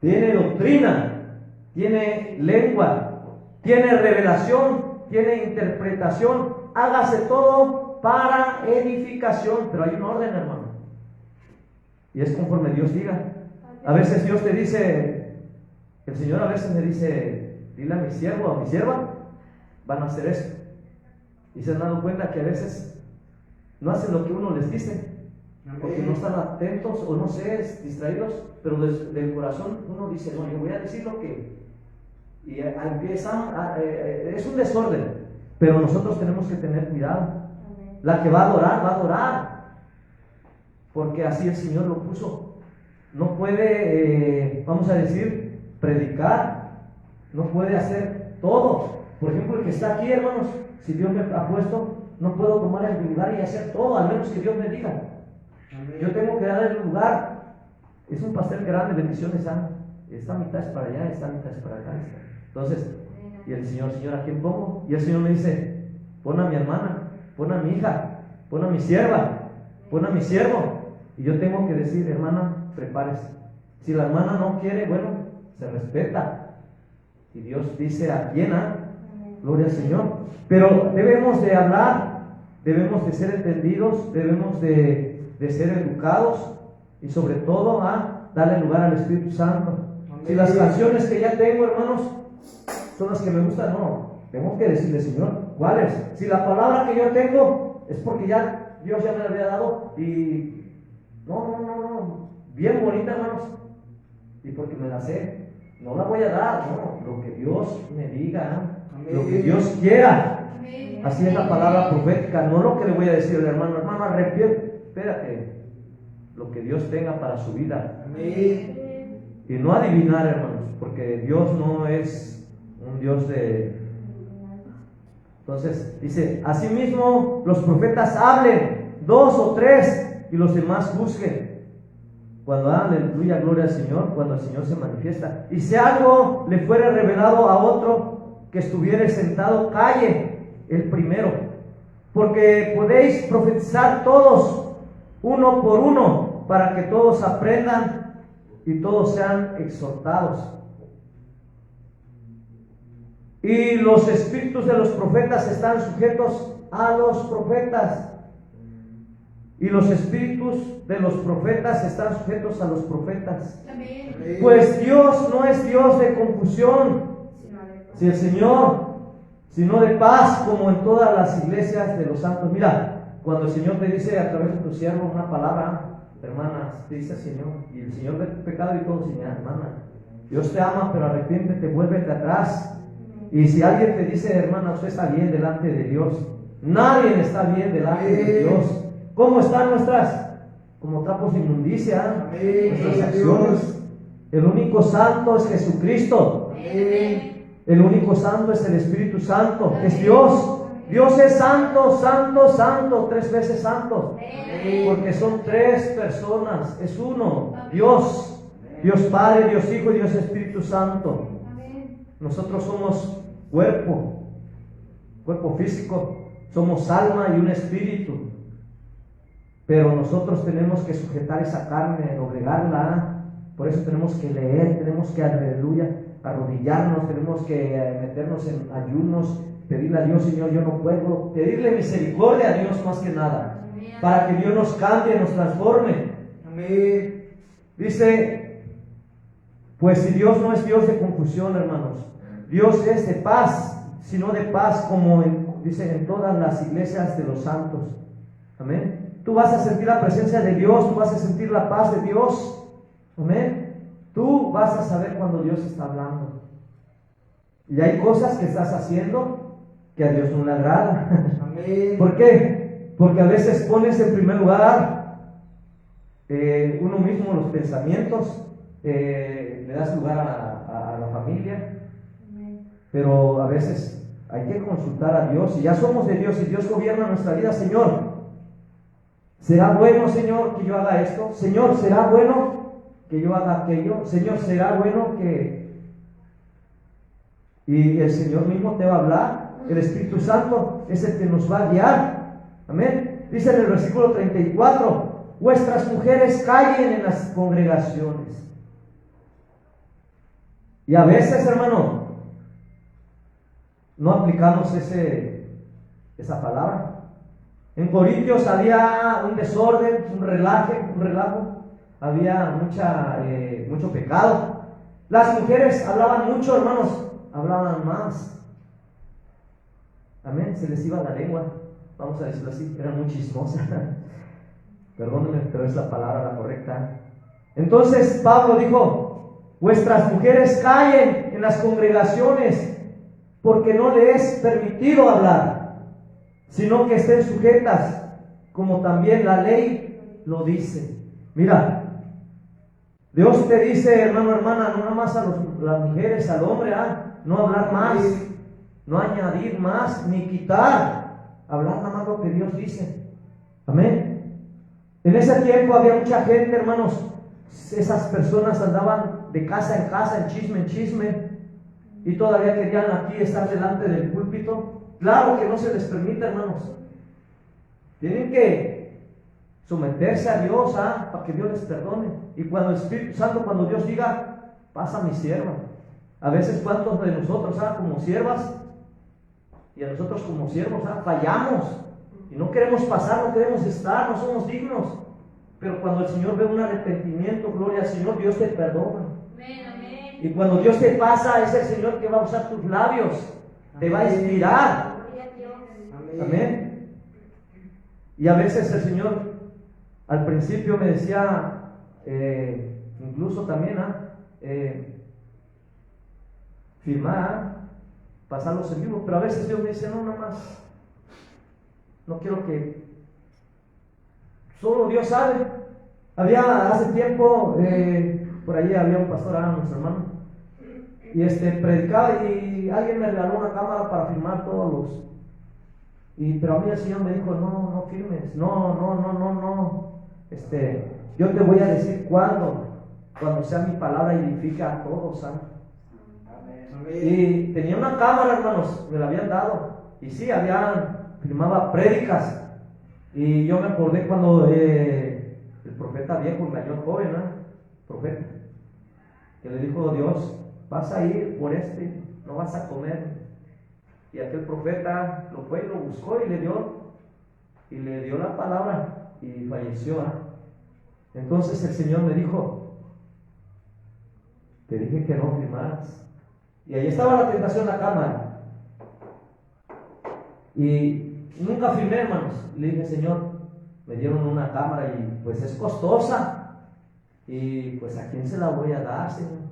tiene doctrina, tiene lengua, tiene revelación, tiene interpretación. Hágase todo para edificación, pero hay un orden, hermano, y es conforme Dios diga. A veces Dios te dice, el Señor a veces me dice: dile a mi siervo o a mi sierva, van a hacer esto. Y se han dado cuenta que a veces no hacen lo que uno les dice, porque no están atentos o no sé, distraídos, pero desde el corazón uno dice: no, yo voy a decir lo que... Y empiezan, es un desorden, pero nosotros tenemos que tener cuidado. La que va a adorar, porque así el Señor lo puso. No puede, vamos a decir, predicar, no puede hacer todo. Por ejemplo, el que está aquí, hermanos, si Dios me ha puesto, no puedo tomar el lugar y hacer todo, al menos que Dios me diga. Amén. Yo tengo que dar el lugar. Es un pastel grande, bendiciones, esta mitad es para allá, esta mitad es para acá. Entonces, y el Señor: ¿a quién pongo? Y el Señor me dice: pon a mi hermana, pon a mi hija, pon a mi sierva, pon a mi siervo. Y yo tengo que decir: hermana, prepárese. Si la hermana no quiere, bueno, se respeta. Y Dios dice a quién, gloria al Señor. Pero debemos de hablar, debemos de ser entendidos, debemos de ser educados, y sobre todo darle lugar al Espíritu Santo. Amén. Si las canciones que ya tengo, hermanos, son las que me gustan, no, tengo que decirle: Señor, ¿cuáles? Si la palabra que yo tengo es porque ya Dios ya me la había dado, y no, bien bonita, hermanos, y porque me la sé, no la voy a dar, no, lo que Dios me diga, lo que Dios quiera. Así es la palabra profética, no lo que le voy a decir al hermano: hermano, arrepiente, espérate, lo que Dios tenga para su vida. Amén. Y no adivinar, hermanos, porque Dios no es un Dios de... Entonces dice: asimismo los profetas hablen 2 o 3 y los demás juzguen. Cuando aleluya, gloria al Señor, cuando el Señor se manifiesta. Y si algo le fuere revelado a otro que estuviere sentado, calle el primero, porque podéis profetizar todos, uno por uno, para que todos aprendan y todos sean exhortados. Y los espíritus de los profetas están sujetos a los profetas, y los espíritus de los profetas están sujetos a los profetas. Amén. Pues Dios no es Dios de confusión, si el Señor, sino de paz, como en todas las iglesias de los santos. Mira, cuando el Señor te dice a través de tu siervo una palabra, hermana, te dice: Señor, y el Señor ve tu pecado y todo, Señor, hermana, Dios te ama, pero arrepiéntete, vuélvete atrás. Y si alguien te dice: hermana, usted está bien delante de Dios, nadie está bien delante de Dios. ¿Cómo están nuestras? Como trapos de inmundicia, nuestras acciones. El único santo es Jesucristo. El único santo es el Espíritu Santo, es Dios. Dios es santo, santo, santo, 3 veces santo, porque son 3 personas, es uno, Dios, Dios Padre, Dios Hijo y Dios Espíritu Santo. Nosotros somos cuerpo físico, somos alma y un espíritu. pero nosotros tenemos que sujetar esa carne, doblegarla. Por eso tenemos que leer, tenemos que, aleluya, arrodillarnos, tenemos que meternos en ayunos, pedirle a Dios, Señor, yo no puedo, pedirle misericordia a Dios más que nada, para que Dios nos cambie, nos transforme. Amén. Dice, pues si Dios no es Dios de confusión, hermanos, Dios es de paz, sino de paz, como dice en todas las iglesias de los santos. Amén. Tú vas a sentir la presencia de Dios, tú vas a sentir la paz de Dios. Amén. Tú vas a saber cuando Dios está hablando. Y hay cosas que estás haciendo que a Dios no le agrada. Amén. ¿Por qué? Porque a veces pones en primer lugar uno mismo los pensamientos, le das lugar a la familia, pero a veces hay que consultar a Dios. Y ya somos de Dios y Dios gobierna nuestra vida. Señor, ¿será bueno, Señor, que yo haga esto? Señor, ¿será bueno que yo haga aquello? Señor, ¿será bueno que...? Y el Señor mismo te va a hablar. El Espíritu Santo es el que nos va a guiar. Amén. Dice en el versículo 34, vuestras mujeres callen en las congregaciones. Y a veces, hermano, no aplicamos esa palabra. En Corintios había un desorden, un relajo, había mucho pecado. Las mujeres hablaban mucho, hermanos, hablaban más. Amén, se les iba la lengua, vamos a decirlo así, eran muy chismosas. Perdónenme, pero es la palabra la correcta. Entonces Pablo dijo, vuestras mujeres callen en las congregaciones, porque no les es permitido hablar, sino que estén sujetas, como también la ley lo dice. Mira, Dios te dice, hermano, hermana, no nada más a las mujeres, al hombre, no hablar más, no añadir más, ni quitar, hablar nada más lo que Dios dice. Amén. En ese tiempo había mucha gente, hermanos, esas personas andaban de casa en casa, en chisme, y todavía querían aquí estar delante del púlpito. Claro que no se les permite, hermanos. Tienen que someterse a Dios, para que Dios les perdone. Y cuando el Espíritu Santo, cuando Dios diga, pasa mi sierva. A veces, ¿cuántos de nosotros, como siervas, y a nosotros como siervos, fallamos? Y no queremos pasar, no queremos estar, no somos dignos. Pero cuando el Señor ve un arrepentimiento, gloria al Señor, Dios te perdona. Amén. Y cuando Dios te pasa, es el Señor que va a usar tus labios, te va a inspirar. Amén. Y a veces el Señor, al principio me decía, incluso también, firmar, pasarlos en vivo, pero a veces Dios me dice, no, nada más, no quiero que, solo Dios sabe. Hace tiempo, por allí había un pastor, nuestro hermano, y predicaba, y alguien me regaló una cámara para filmar todos pero a mí el Señor me dijo, no firmes, no, yo te voy a decir cuando sea mi palabra edifica a todos, Y tenía una cámara, hermanos, me la habían dado, y sí, filmaba prédicas, y yo me acordé cuando el profeta viejo engañó al joven, profeta, que le dijo Dios, vas a ir por no vas a comer. Y aquel profeta lo fue y lo buscó y le dio la palabra y falleció. Entonces el Señor me dijo, te dije que no firmaras. Y ahí estaba la tentación, la cámara. Y nunca firmé, hermanos. Le dije, Señor, me dieron una cámara y pues es costosa. Y pues ¿a quién se la voy a dar, Señor?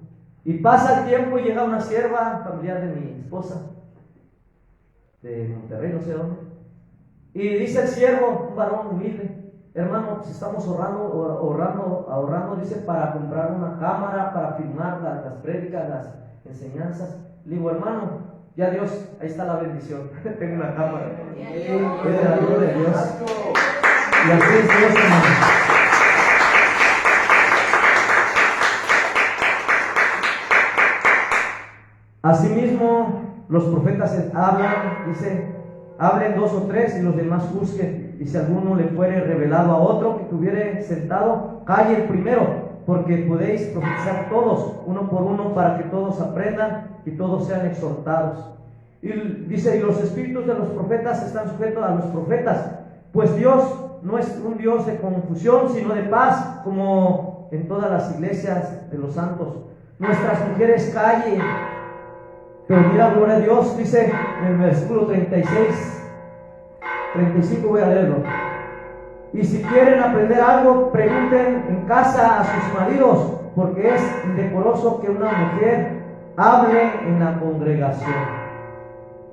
Y pasa el tiempo y llega una sierva familiar de mi esposa, de Monterrey, no sé dónde, y dice el siervo, un varón humilde, hermano, pues estamos ahorrando, dice, para comprar una cámara, para filmar las prédicas, las enseñanzas. Le digo, hermano, ya Dios, ahí está la bendición, tengo una cámara, es de la gloria de Dios, y así es Dios, hermano. Asimismo, los profetas hablan, dice, hablen 2 o 3 y los demás juzguen. y si alguno le fuere revelado a otro que estuviere sentado, calle el primero, porque podéis profetizar todos, uno por uno, para que todos aprendan y todos sean exhortados. Y dice, y los espíritus de los profetas están sujetos a los profetas, pues Dios no es un Dios de confusión, sino de paz, como en todas las iglesias de los santos. Nuestras mujeres callen, pero mira, gloria a Dios, dice en el versículo 35 voy a leerlo. Y si quieren aprender algo, pregunten en casa a sus maridos, porque es indecoroso que una mujer hable en la congregación.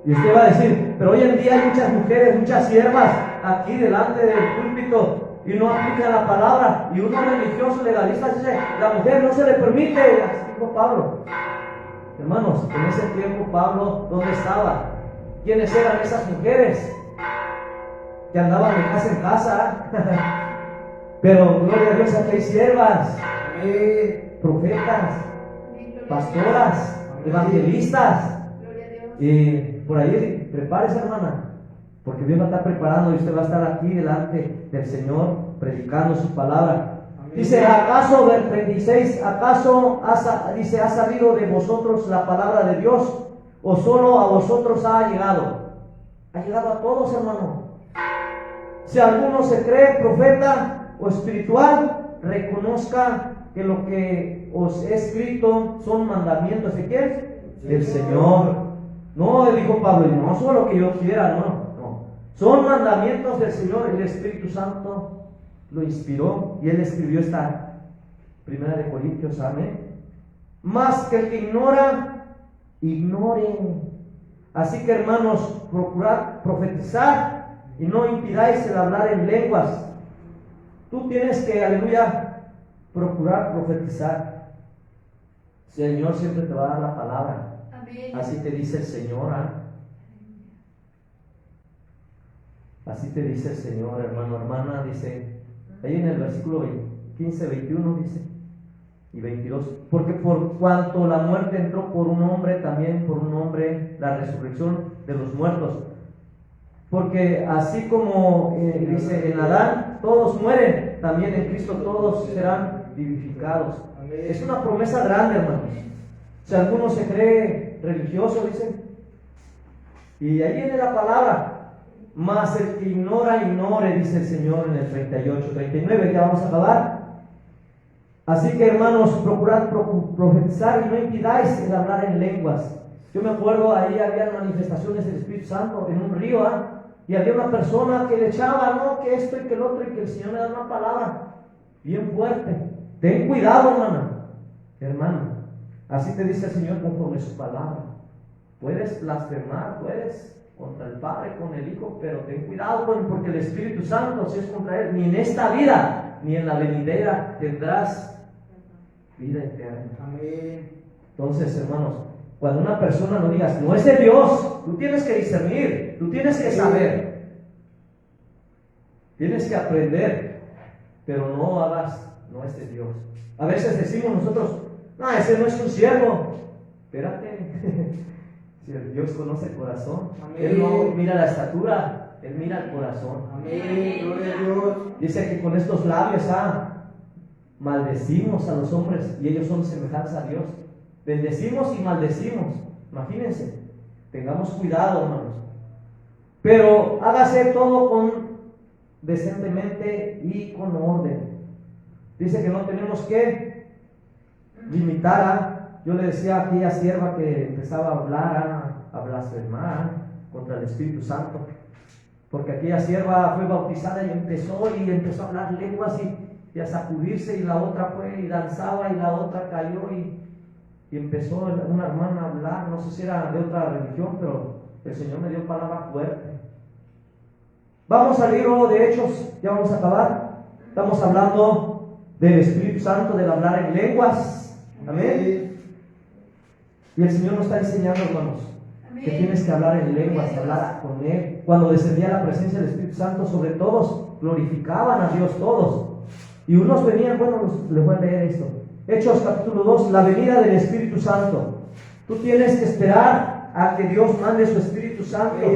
Y usted va a decir, pero hoy en día hay muchas mujeres, muchas siervas aquí delante del púlpito y no aplican la palabra. Y uno religioso legalista dice, la mujer no se le permite, así dijo Pablo. Hermanos, en ese tiempo Pablo, ¿dónde estaba? ¿Quiénes eran esas mujeres? Que andaban de casa en casa. Pero gloria a Dios, aquí hay siervas, profetas, pastoras, evangelistas. Y por ahí, prepárese, hermana, porque Dios la está preparando y usted va a estar aquí delante del Señor predicando su palabra. Amén. Dice, ¿acaso, del 36, acaso ha salido de vosotros la palabra de Dios o solo a vosotros ha llegado? Ha llegado a todos, hermano. Si alguno se cree profeta o espiritual, reconozca que lo que os he escrito son mandamientos de quién? Del Señor. No, dijo Pablo, no solo que yo quiera, no. Son mandamientos del Señor. El Espíritu Santo lo inspiró y él escribió esta 1 Corintios, amén. Más que el que ignora, ignore. Así que, hermanos, procurad profetizar y no impidáis el hablar en lenguas. Tú tienes que, aleluya, procurar profetizar. El Señor siempre te va a dar la palabra. Amén. Así te dice el Señor, Así te dice el Señor, hermano, hermana, dice, ahí en el versículo 15, 21 dice, y 22, porque por cuanto la muerte entró por un hombre, también por un hombre la resurrección de los muertos. Porque así como dice en Adán, todos mueren, también en Cristo todos serán vivificados. Amén. Es una promesa grande, hermanos. Si alguno se cree religioso, dice, y ahí viene la palabra, mas el que ignora, ignore, dice el Señor en el 38, 39, ya vamos a acabar. Así que, hermanos, procurad profetizar y no impidáis el hablar en lenguas. Yo me acuerdo, ahí había manifestaciones del Espíritu Santo en un río, y había una persona que le echaba, no, que esto y que el otro, y que el Señor le da una palabra bien fuerte. Ten cuidado, hermano. Así te dice el Señor conforme su palabra. Puedes blasfemar, puedes contra el Padre, con el Hijo, pero ten cuidado, porque el Espíritu Santo, si es contra él, ni en esta vida, ni en la venidera tendrás vida eterna. Amén. Entonces, hermanos, cuando una persona no digas, no es de Dios, tú tienes que discernir, tú tienes que saber, tienes que aprender, pero no hagas, no es de Dios. A veces decimos nosotros, no, ese no es un siervo. Espérate, si Dios conoce el corazón, amén. Él no mira la estatura, Él mira el corazón. Amén, gloria a Dios. Dice que con estos labios maldecimos a los hombres y ellos son semejanza a Dios. Bendecimos y maldecimos. Imagínense, tengamos cuidado, hermanos. Pero hágase todo decentemente y con orden. Dice que no tenemos que limitar yo le decía a aquella sierva que empezaba a hablar, a blasfemar contra el Espíritu Santo, porque aquella sierva fue bautizada y empezó a hablar lenguas y a sacudirse, y la otra fue y danzaba y la otra cayó y empezó una hermana a hablar, no sé si era de otra religión, pero el Señor me dio palabra fuerte. Vamos al libro de Hechos, ya vamos a acabar. Estamos hablando del Espíritu Santo, del hablar en lenguas. Amén. Y el Señor nos está enseñando, hermanos, amén, que tienes que hablar en lenguas, hablar con Él. Cuando descendía la presencia del Espíritu Santo sobre todos, glorificaban a Dios todos. Y unos venían, les voy a leer esto. Hechos capítulo 2, la venida del Espíritu Santo. Tú tienes que esperar a que Dios mande su Espíritu Santo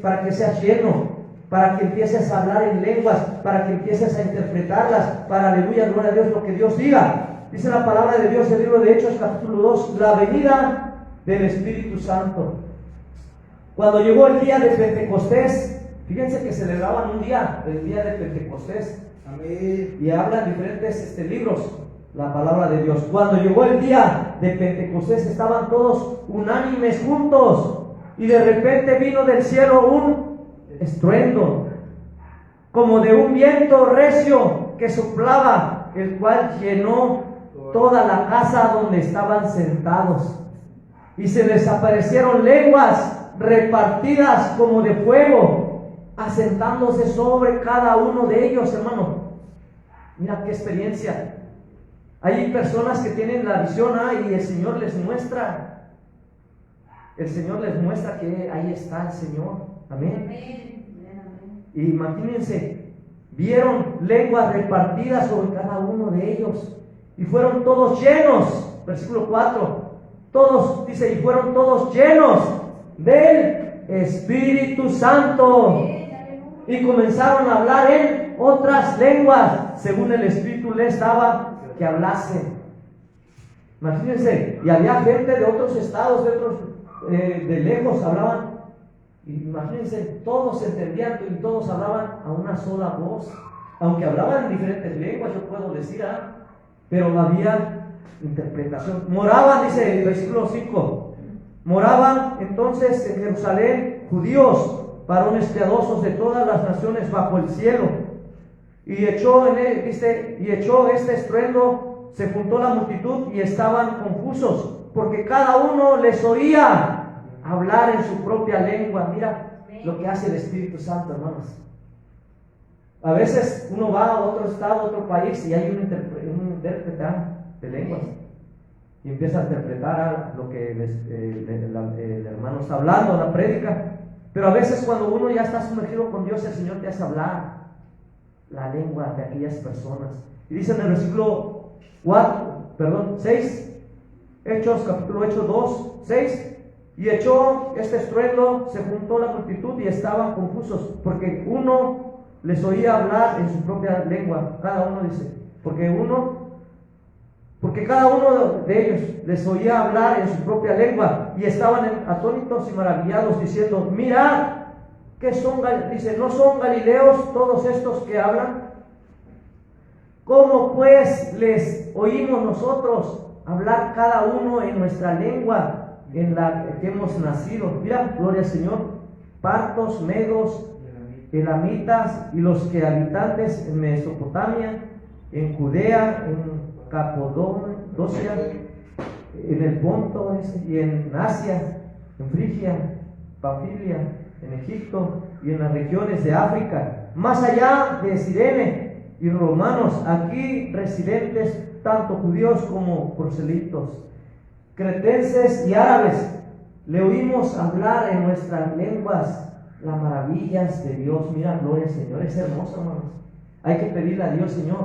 para que seas lleno. para que empieces a hablar en lenguas, para que empieces a interpretarlas, para, aleluya, gloria a Dios, lo que Dios diga. Dice la palabra de Dios en el libro de Hechos, capítulo 2, la venida del Espíritu Santo. Cuando llegó el día de Pentecostés, fíjense que celebraban un día, el día de Pentecostés. Amén. Y hablan diferentes libros, la palabra de Dios. Cuando llegó el día de Pentecostés, estaban todos unánimes juntos. Y de repente vino del cielo un estruendo, como de un viento recio que soplaba, el cual llenó toda la casa donde estaban sentados. Y se les aparecieron lenguas repartidas como de fuego, asentándose sobre cada uno de ellos, hermano. Mira qué experiencia. Hay personas que tienen la visión y el Señor les muestra. El Señor les muestra que ahí está el Señor. Amén. Y imagínense, vieron lenguas repartidas sobre cada uno de ellos. Y fueron todos llenos. Versículo 4. Todos, dice, y fueron todos llenos del Espíritu Santo. Y comenzaron a hablar en otras lenguas, según el Espíritu les daba que hablasen. Imagínense, y había gente de otros estados, de lejos hablaban. Imagínense, todos se entendían y todos hablaban a una sola voz. Aunque hablaban en diferentes lenguas, yo puedo decir, pero había interpretación. Moraban, dice el versículo 5, moraban entonces en Jerusalén judíos, varones piadosos de todas las naciones bajo el cielo. Y echó este estruendo, se juntó la multitud y estaban confusos, porque cada uno les oía hablar en su propia lengua. Mira lo que hace el Espíritu Santo, hermanos. A veces uno va a otro estado, a otro país, y hay un intérprete de lenguas y empieza a interpretar lo que el hermano está hablando, la prédica. Pero a veces cuando uno ya está sumergido con Dios, el Señor te hace hablar la lengua de aquellas personas. Y dice en el versículo 6, Hechos, capítulo 2, 6, y echó este estruendo, se juntó la multitud y estaban confusos, porque uno les oía hablar en su propia lengua. Cada uno dice, porque cada uno de ellos les oía hablar en su propia lengua, y estaban atónitos y maravillados, diciendo, mirad, que son, dice, ¿no son galileos todos estos que hablan? ¿Cómo pues les oímos nosotros hablar cada uno en nuestra lengua en la que hemos nacido? Mira, gloria al Señor. Partos, medos, elamitas y los que habitantes en Mesopotamia, en Judea, en Capadocia, en el Ponto y en Asia, en Frigia, Panfilia, en Egipto y en las regiones de África, más allá de Cirene, y romanos, aquí residentes, tanto judíos como proselitos, cretenses y árabes, le oímos hablar en nuestras lenguas las maravillas de Dios. Mira, gloria al Señor, es hermoso, hermanos. Hay que pedirle a Dios, Señor,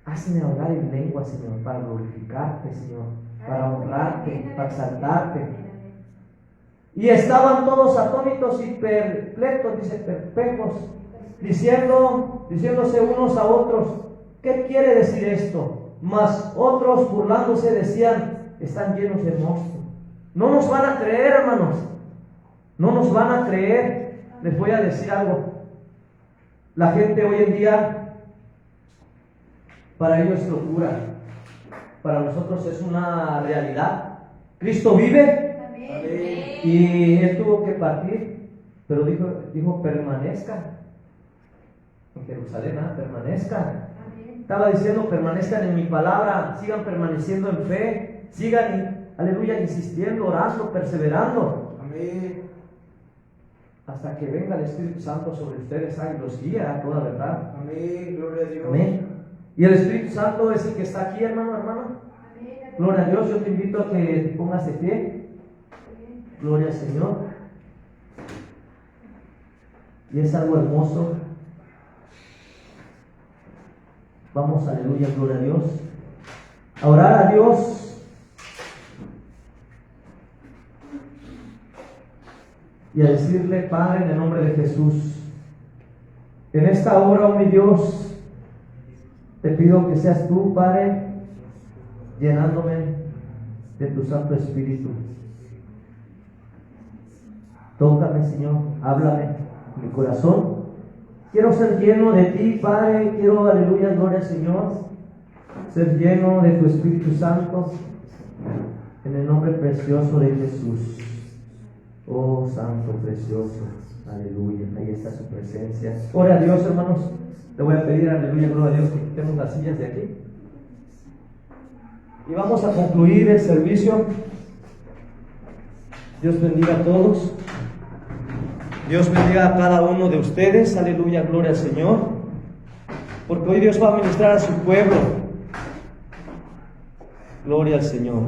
hazme hablar en lengua, Señor, para glorificarte, Señor, para honrarte, para exaltarte. Y estaban todos atónitos y perplejos, dice, perplejos, diciéndose unos a otros, ¿qué quiere decir esto? Mas otros, burlándose, decían, están llenos de mosto. No nos van a creer, hermanos, no nos van a creer. Les voy a decir algo. La gente hoy en día, para ellos es locura, para nosotros es una realidad. Cristo vive. Amén. Y Él tuvo que partir, pero dijo permanezcan en Jerusalén, permanezcan. Estaba diciendo, permanezcan en mi palabra, sigan permaneciendo en fe, sigan, aleluya, insistiendo, orando, perseverando. Amén. Hasta que venga el Espíritu Santo sobre ustedes y los guía a toda verdad. Amén. Gloria a Dios. Amén. Y el Espíritu Santo es el que está aquí, hermano, hermana. Gloria a Dios. Yo te invito a que te pongas de pie. Gloria al Señor. Y es algo hermoso. Vamos, aleluya, gloria a Dios. A orar a Dios. y a decirle: Padre, en el nombre de Jesús, en esta hora, oh mi Dios, te pido que seas tú, Padre, llenándome de tu Santo Espíritu. Tócame, Señor, háblame en mi corazón. Quiero ser lleno de ti, Padre. Quiero, aleluya, gloria al Señor, ser lleno de tu Espíritu Santo, en el nombre precioso de Jesús. Oh Santo precioso, aleluya. Ahí está su presencia. Ora a Dios, hermanos. Le voy a pedir, aleluya, gloria a Dios, que quitemos las sillas de aquí. Y vamos a concluir el servicio. Dios bendiga a todos. Dios bendiga a cada uno de ustedes. Aleluya, gloria al Señor. Porque hoy Dios va a ministrar a su pueblo. Gloria al Señor.